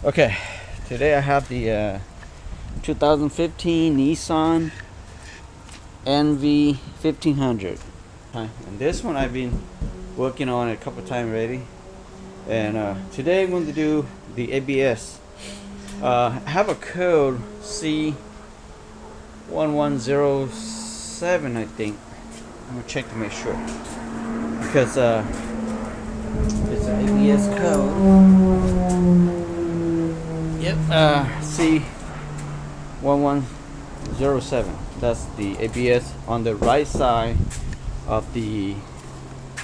Okay, today I have the 2015 Nissan nv1500. And this one I've been working on a couple times already. And today I'm going to do the ABS. I have a code c11107, I think. I'm gonna check to make sure because it's an ABS code. Yep, C1107. That's the ABS on the right side of the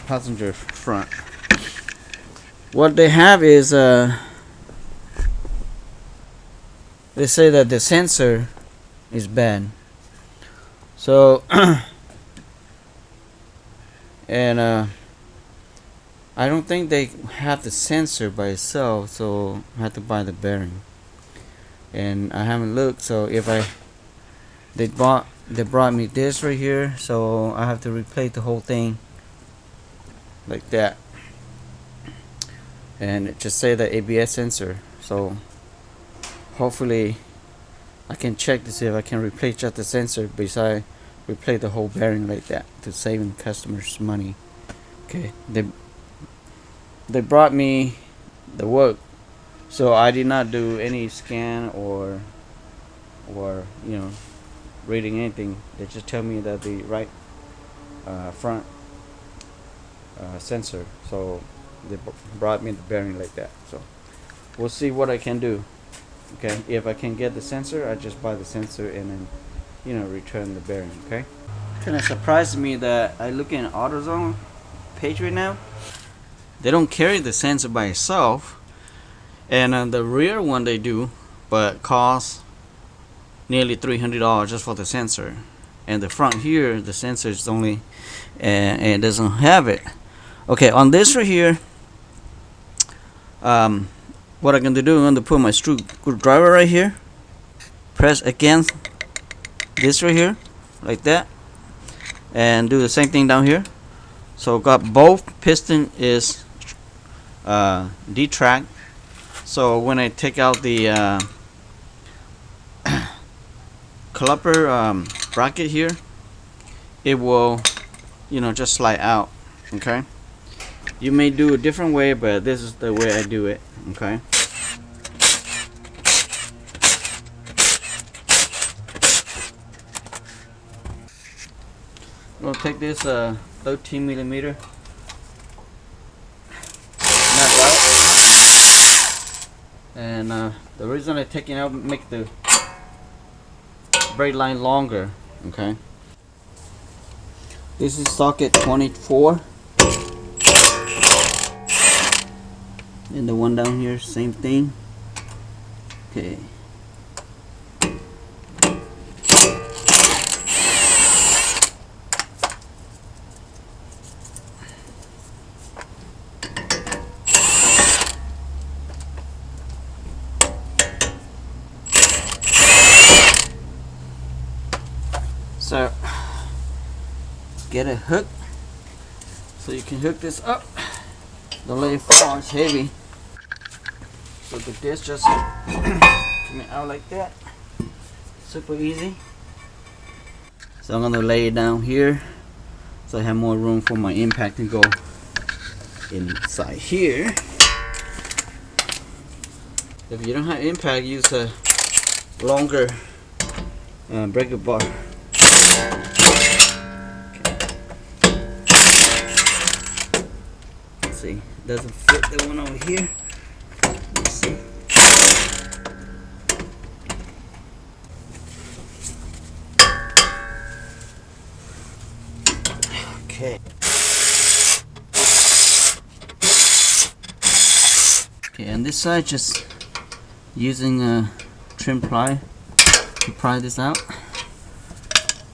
passenger front. What they have is they say that the sensor is bad. So and I don't think they have the sensor by itself, so I have to buy the bearing. And I haven't looked, so if they brought me this right here, so I have to replace the whole thing like that. And it just say the ABS sensor, so hopefully I can check to see if I can replace just the sensor besides replace the whole bearing like that to saving customers money. Okay, they brought me the work, so I did not do any scan or you know, reading anything. They just tell me that the right front sensor, so they brought me the bearing like that. So we'll see what I can do. Okay, if I can get the sensor, I just buy the sensor and then, you know, return the bearing. Okay, kind of surprised me that I look in AutoZone page right now. They don't carry the sensor by itself, and on the rear one they do, but costs nearly $300 just for the sensor. And the front here, the sensor is only and it doesn't have it. Okay, on this right here, what I'm going to do, I'm going to put my screwdriver right here, press against this right here like that, and do the same thing down here. So got both piston is detract, so when I take out the caliper bracket here, it will, you know, just slide out. Okay, you may do a different way, but this is the way I do it. Okay, I'm gonna take this 13mm nut out, and the reason I take it out, make the brake line longer. Okay, this is socket 24, and the one down here, same thing. Okay, so get a hook so you can hook this up. Don't let it fall, it's heavy. So the disc just coming out like that, super easy. So I'm gonna lay it down here so I have more room for my impact to go inside here. If you don't have impact, use a longer breaker bar. See, doesn't fit the one over here. Let's see. Okay. Okay, on this side, just using a trim ply to pry this out,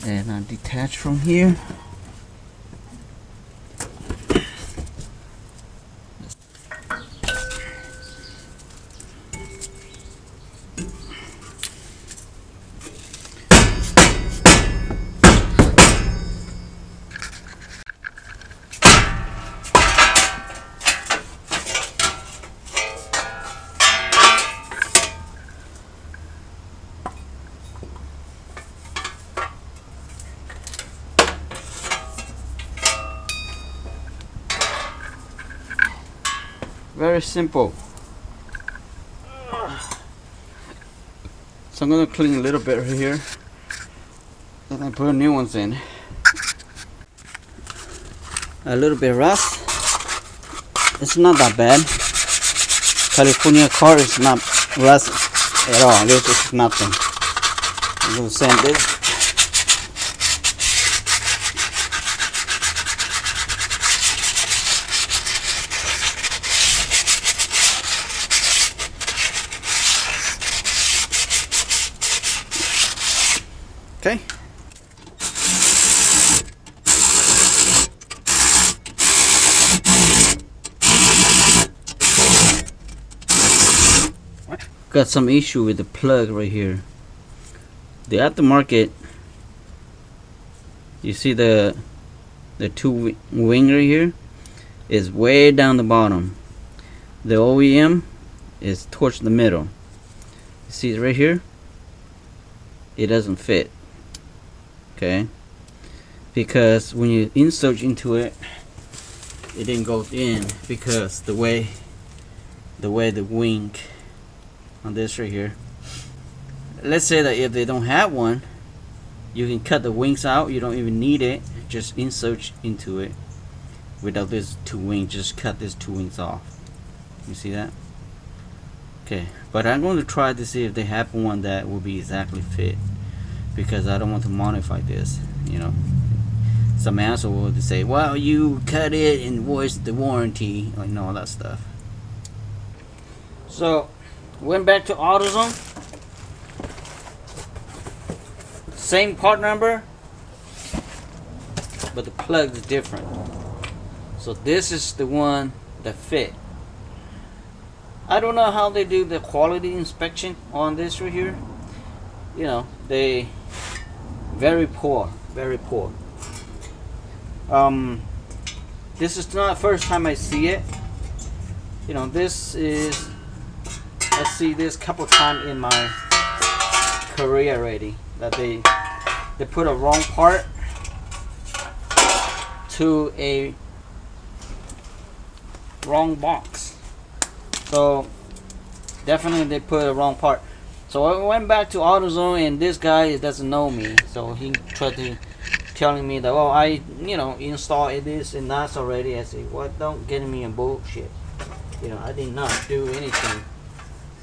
and I detach from here. very simple. So I'm gonna clean a little bit right here, and then put new ones in. A little bit rust. It's not that bad. California car is not rust at all. This is nothing. I'm gonna sand this. Okay. Got some issue with the plug right here. The aftermarket, you see the two wing right here is way down the bottom. The OEM is towards the middle. You see it right here? It doesn't fit. Okay, because when you insert into it, it didn't go in because the way the wing on this right here. Let's say that if they don't have one, you can cut the wings out. You don't even need it. Just insert into it without this two wings. Just cut these two wings off. You see that? Okay, but I'm going to try to see if they have one that will be exactly fit, because I don't want to modify this, you know. Some asshole will say, well, you cut it and voice the warranty, like, all that stuff. So went back to AutoZone, same part number, but the plug is different. So this is the one that fit. I don't know how they do the quality inspection on this right here. You know, they very poor, very poor. This is not the first time I see it. You know, this is, I see this couple times in my career already, that they put a wrong part to a wrong box. So definitely they put a wrong part. So I went back to AutoZone, and this guy doesn't know me, so he tried to telling me that, oh, I installed this and that already. I say, well, don't get me in bullshit. You know, I did not do anything.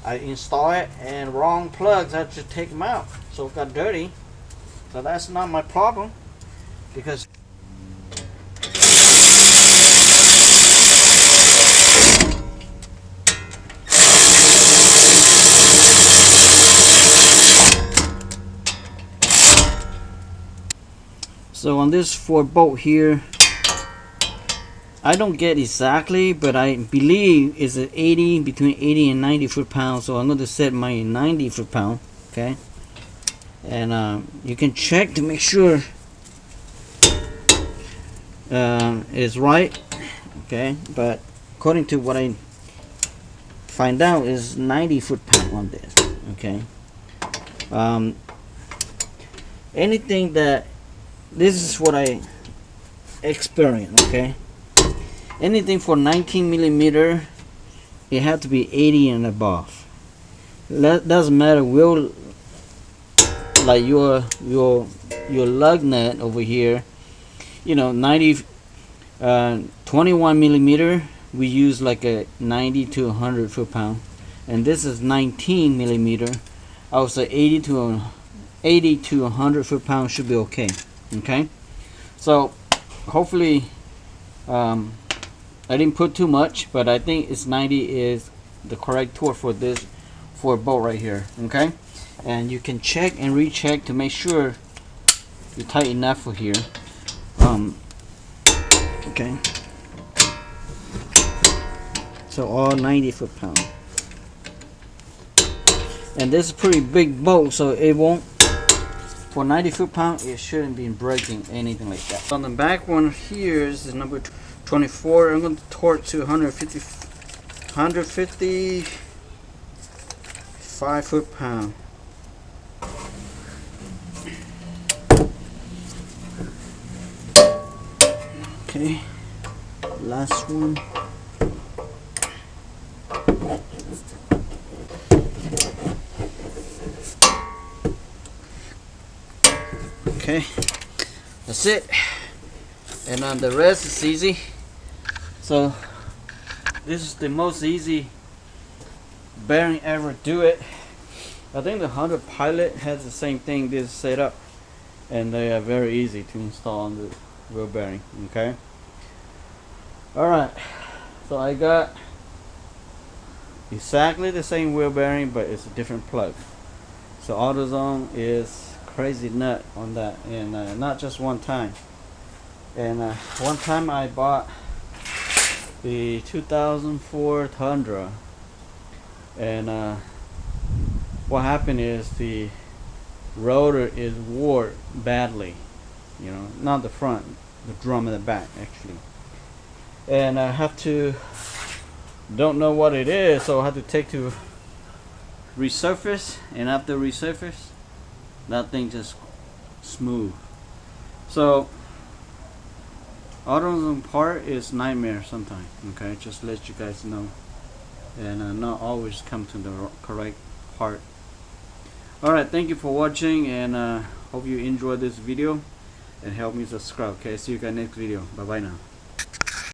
I installed it, and wrong plugs, I just take them out, so it got dirty. So that's not my problem, because so on this Ford bolt here, I don't get exactly, but I believe it's an 80, between 80 and 90 foot-pounds. So I'm going to set my 90 foot-pound, okay? And you can check to make sure it's right, okay? But according to what I find out, is 90 foot-pound on this, okay? Anything that, this is what I experienced, okay? Anything for 19 millimeter, it had to be 80 and above. Doesn't matter. Will, like your lug nut over here, you know, 21 millimeter, we use like a 90 to 100 foot-pound, and this is 19 millimeter. I would say 80 to 100 foot-pound should be okay. Okay, so hopefully I didn't put too much, but I think it's 90 is the correct torque for this for bolt right here. Okay, and you can check and recheck to make sure you're tight enough for here. Okay, so all 90 foot-pound, and this is pretty big bolt, so it won't. For 90 foot-pound, it shouldn't be breaking anything like that. On the back one here is the number 24. I'm going to torque to 155 foot-pound. Okay, last one. Okay, that's it. And the rest is easy. So this is the most easy bearing ever do it. I think the Honda Pilot has the same thing, this setup, and they are very easy to install on the wheel bearing. Okay, alright, so I got exactly the same wheel bearing, but it's a different plug. So AutoZone is crazy nut on that, and not just one time. And one time I bought the 2004 Tundra, and what happened is the rotor is wore badly, you know, not the front, the drum in the back actually. And I have to, don't know what it is, so I have to take to resurface, and after resurface that thing just smooth. So AutoZone part is nightmare sometimes. Okay, just let you guys know, and not always come to the correct part. Alright, thank you for watching, and hope you enjoyed this video, and help me subscribe. Okay, see you guys next video. Bye bye now.